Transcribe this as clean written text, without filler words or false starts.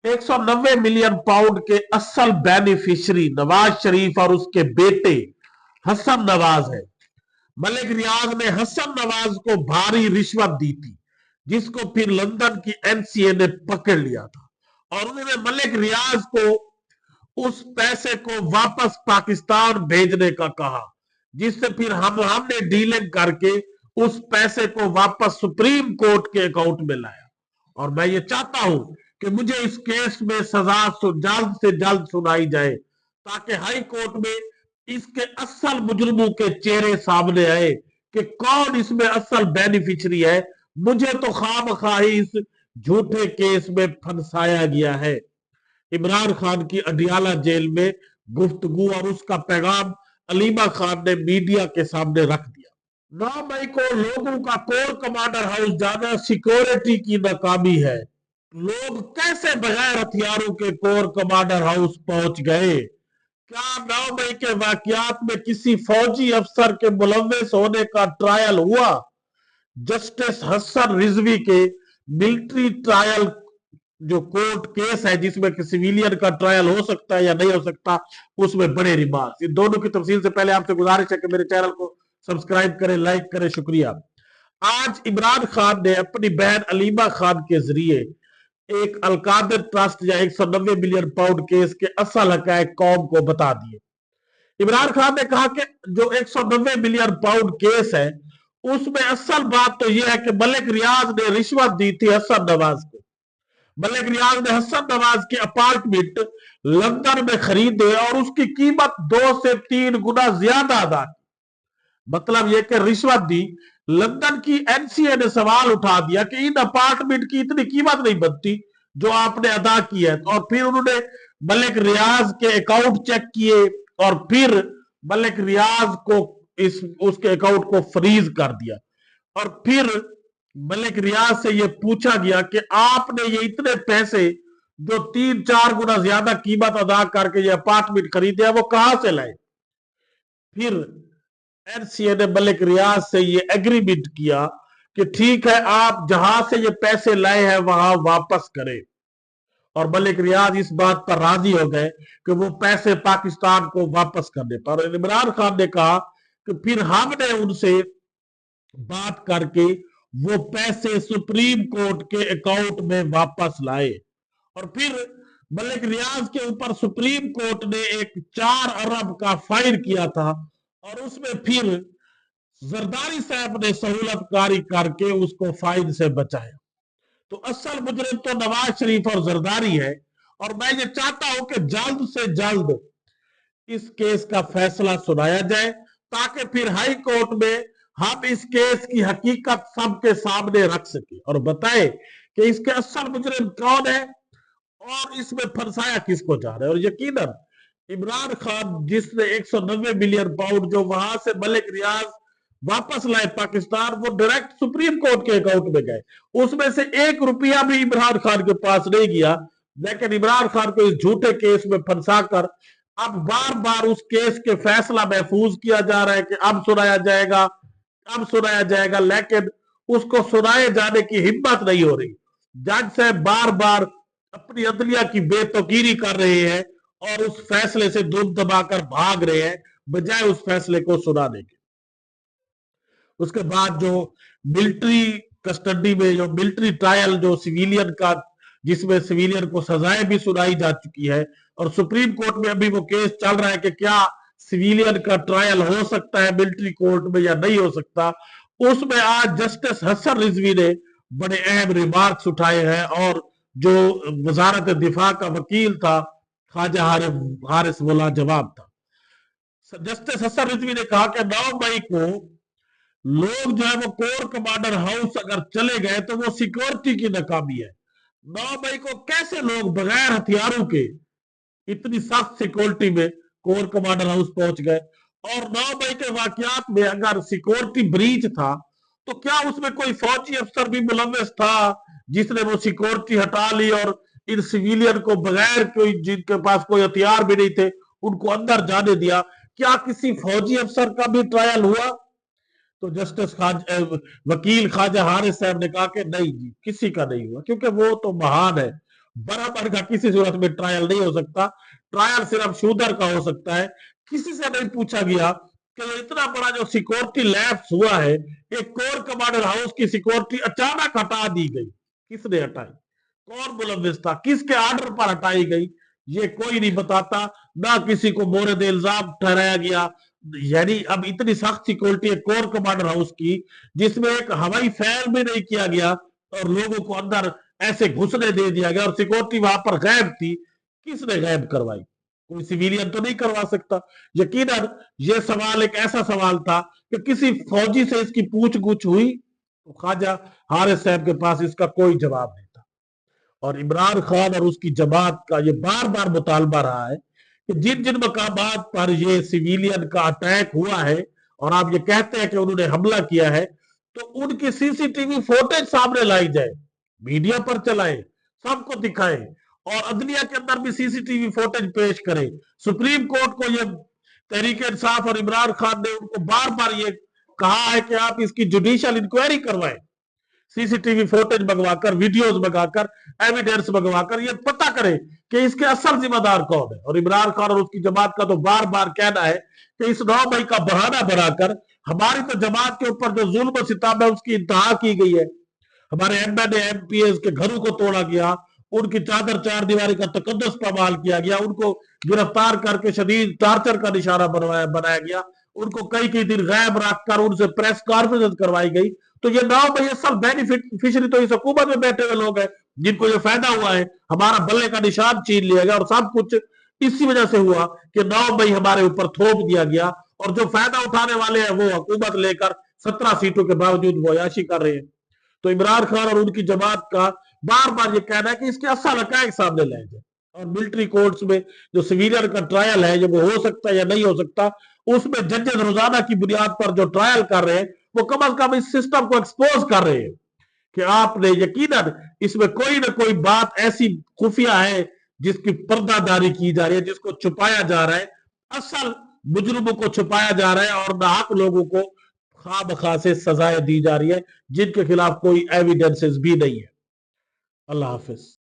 190 million pound के असल beneficiary Nawaz Sharif और उसके बेटे हसन नवाज है। मलिक रियाज ने हसन नवाज को भारी रिश्वत दी थी, जिसको फिर लंदन की एनसीए ने पकड़ लिया था और उन्होंने मलिक रियाज को उस पैसे को वापस पाकिस्तान भेजने का कहा, जिससे फिर हमने डीलिंग करके उस पैसे को वापस सुप्रीम कोर्ट के अकाउंट में लाया। और मैं ये चाहता हूं कि मुझे इस केस में सजा जल्द से जल्द सुनाई जाए, ताकि हाई कोर्ट में इसके असल मुजरिमों के चेहरे सामने आए कि कौन इसमें असल बेनिफिशियरी है। मुझे तो खामखाही इस झूठे केस में फंसाया गया है। इमरान खान की अडियाला जेल में गुफ्तगू और उसका पैगाम अलीमा खान ने मीडिया के सामने रख दिया। 9 मई को लोगों का कोर कमांडर हाउस जाना सिक्योरिटी की नाकामी है। लोग कैसे बगैर हथियारों के कोर कमांडर हाउस पहुंच गए? क्या 9 मई के वाकयात में किसी फौजी अफसर के मुलव्वस होने का ट्रायल हुआ? जस्टिस हसन रिजवी के मिलिट्री ट्रायल जो कोर्ट केस है, जिसमें सिविलियन का ट्रायल हो सकता है या नहीं हो सकता, उसमें बड़े रिमार्क्स। इन दोनों की तफसील से पहले आपसे गुजारिश है कि मेरे चैनल को सब्सक्राइब करें, लाइक करें। शुक्रिया। आज इमरान खान ने अपनी बहन अलीमा खान के जरिए एक अलकादर ट्रस्ट या 190 मिलियन पाउंड केस के असल हकायक कौम को बता दिए। इमरान खान ने कहा कि जो 190 मिलियन पाउंड केस है, उसमें असल बात तो यह है कि मलिक रियाज ने रिश्वत दी थी हसन नवाज को। मलिक रियाज ने हसन नवाज के अपार्टमेंट लंदन में खरीदे और उसकी कीमत 2 से 3 गुना ज्यादा अदा की। मतलब यह कि रिश्वत दी। लंदन की एनसीए ने सवाल उठा दिया कि इन अपार्टमेंट की इतनी कीमत नहीं बनती जो आपने अदा की है। और फिर उन्होंने मलिक रियाज के अकाउंट चेक किए और फिर मलिक रियाज को उसके अकाउंट को फ्रीज कर दिया। और फिर मलिक रियाज से यह पूछा गया कि आपने ये इतने पैसे जो 3-4 गुना ज्यादा कीमत अदा करके ये अपार्टमेंट खरीदे हैं, वो कहां से लाए? फिर एनसीए ने मलिक रियाज से ये एग्रीमेंट किया कि ठीक है, आप जहां से ये पैसे लाए हैं वहां वापस करें। और मलिक रियाज इस बात पर राजी हो गए कि वो पैसे पाकिस्तान को वापस करने पर। इमरान खान ने कहा कि फिर हमने उनसे बात करके वो पैसे सुप्रीम कोर्ट के अकाउंट में वापस लाए। और फिर मलिक रियाज के ऊपर सुप्रीम कोर्ट ने एक 4 अरब का फाइन किया था और उसमें फिर जरदारी साहब ने सहूलतकारी करके उसको फाइन से बचाया। तो असल मुजरिम तो नवाज शरीफ और जरदारी है। और मैं ये चाहता हूं कि जल्द से जल्द इस केस का फैसला सुनाया जाए, ताकि फिर हाई कोर्ट में हम इस केस की हकीकत सबके सामने रख सके और बताए कि इसके असल मुजरिम कौन है और इसमें फंसाया किसको जा रहा है। और यकीनन इमरान खान जिसने 190 मिलियन पाउंड जो वहां से मलिक रियाज वापस लाए पाकिस्तान, वो डायरेक्ट सुप्रीम कोर्ट के अकाउंट में गए। उसमें से 1 रुपया भी इमरान खान के पास नहीं गया। लेकिन इमरान खान को इस झूठे केस में फंसाकर अब बार बार उस केस के फैसला महफूज किया जा रहा है कि अब सुनाया जाएगा, अब सुनाया जाएगा, लेकिन उसको सुनाए जाने की हिम्मत नहीं हो रही। जज साहब बार बार अपनी अदलिया की बेतौकीरी कर रहे हैं और उस फैसले से दुम दबाकर भाग रहे हैं, बजाय उस फैसले को सुनाने के। उसके बाद जो मिलिट्री कस्टडी में जो मिलिट्री ट्रायल जो सिविलियन का, जिसमें सिविलियन को सजाएं भी सुनाई जा चुकी है और सुप्रीम कोर्ट में अभी वो केस चल रहा है कि क्या सिविलियन का ट्रायल हो सकता है मिलिट्री कोर्ट में या नहीं हो सकता। उसमें आज जस्टिस हसन रिजवी ने बड़े अहम रिमार्क्स उठाए हैं और जो वजारत दिफा का वकील था ख्वाजा हारिस वो लाजवाब था। जस्टिस हसन रिजवी ने कहा कि 9 मई को लोग जो है वो कोर कमांडर हाउस अगर चले गए तो वो सिक्योरिटी की नाकामी है। 9 मई को कैसे लोग बगैर हथियारों के इतनी सख्त सिक्योरिटी में कोर कमांडर हाउस पहुंच गए? और 9 मई के वाकयात में अगर सिक्योरिटी ब्रीच था तो क्या उसमें कोई फौजी अफसर भी मुलव्वस था जिसने वो सिक्योरिटी हटा ली और इन सिविलियन को बगैर कोई, जिनके पास कोई हथियार भी नहीं थे, उनको अंदर जाने दिया? क्या किसी फौजी अफसर का भी ट्रायल हुआ? तो जस्टिस वकील ख्वाजा हारिस साहब ने कहा कि नहीं जी, किसी का नहीं हुआ, क्योंकि वो तो महान है बराबर का किसी सूरत में ट्रायल नहीं हो सकता। ट्रायल सिर्फ शूदर का हो सकता है। किसी से नहीं पूछा गया कि इतना बड़ा जो सिक्योरिटी लैप्स हुआ है, एक कोर कमांडर हाउस की सिक्योरिटी अचानक हटा दी गई, किसने हटाई, कौन मुलविस था, किसके आर्डर पर हटाई गई, ये कोई नहीं बताता। ना किसी को मोरद इल्जाम ठहराया गया। यानी अब इतनी सख्त सिक्योरिटी है कोर कमांडर हाउस की, जिसमें एक हवाई फैल भी नहीं किया गया और लोगों को अंदर ऐसे घुसने दे दिया गया, और सिक्योरिटी वहां पर गायब थी। किसने गायब करवाई? कोई सिविलियन तो नहीं करवा सकता। यकीनन ये सवाल एक ऐसा सवाल था कि किसी फौजी से इसकी पूछ गुछ हुई तो ख्वाजा हारिस साहब के पास इसका कोई जवाब नहीं था। और इमरान खान और उसकी जमात का ये बार बार मुतालबा रहा है कि जिन जिन मकामात पर ये सिविलियन का अटैक हुआ है और आप ये कहते हैं कि उन्होंने हमला किया है, तो उनकी सीसीटीवी फुटेज सामने लाई जाए, मीडिया पर चलाए, सबको दिखाए, और अदलिया के अंदर भी सीसीटीवी फुटेज पेश करें। सुप्रीम कोर्ट को ये तहरीक इंसाफ और इमरान खान ने उनको बार बार ये कहा है कि आप इसकी जुडिशियल इंक्वायरी करवाएं, सीसीटीवी फुटेज मंगवाकर, वीडियोस मंगाकर, एविडेंस मंगवाकर ये पता करें कि इसके असल जिम्मेदार कौन है। और इमरान खान और उसकी जमात का तो बार बार कहना है कि इस 9 मई का बहाना बनाकर हमारी तो जमात के ऊपर जो जुल्म सितम है उसकी इंतहा की गई है। हमारे एमएनए एमपीएस के घरों को तोड़ा गया, उनकी चादर चार दीवारी का तकद्दुस पामाल किया गया, उनको गिरफ्तार करके शदीद टार्चर का निशाना बनाया गया, उनको कई कई दिन गैब रखकर उनसे प्रेस कॉन्फ्रेंस करवाई गई। तो ये 9 मई असल बेनिफिशियरी तो इस हुकूमत में बैठे हुए लोग हैं, जिनको ये फायदा हुआ है। हमारा बल्ले का निशान छीन लिया गया और सब कुछ इसी वजह से हुआ कि 9 मई हमारे ऊपर थोप दिया गया, और जो फायदा उठाने वाले हैं वो हुकूमत लेकर 17 सीटों के बावजूद वो अयाशी कर रहे हैं। तो इमरान खान और उनकी जमात का बार बार ये कहना है कि इसके असल हकायक सामने लाए जाए, और मिलिट्री कोर्ट्स में जो सिविलियन का ट्रायल है, जब वो हो सकता है या नहीं हो सकता, उसमें जजेस रोजाना की बुनियाद पर जो ट्रायल कर रहे हैं वो कम अज कम इस सिस्टम को एक्सपोज कर रहे हैं कि आपने यकीनन इसमें कोई ना कोई बात ऐसी खुफिया है जिसकी पर्दादारी की जा रही है, जिसको छुपाया जा रहा है, असल मुजरिमों को छुपाया जा रहा है, और नाहक लोगों को खामखा से सजाएं दी जा रही है जिनके खिलाफ कोई एविडेंसेस भी नहीं है। अल्लाह हाफिज।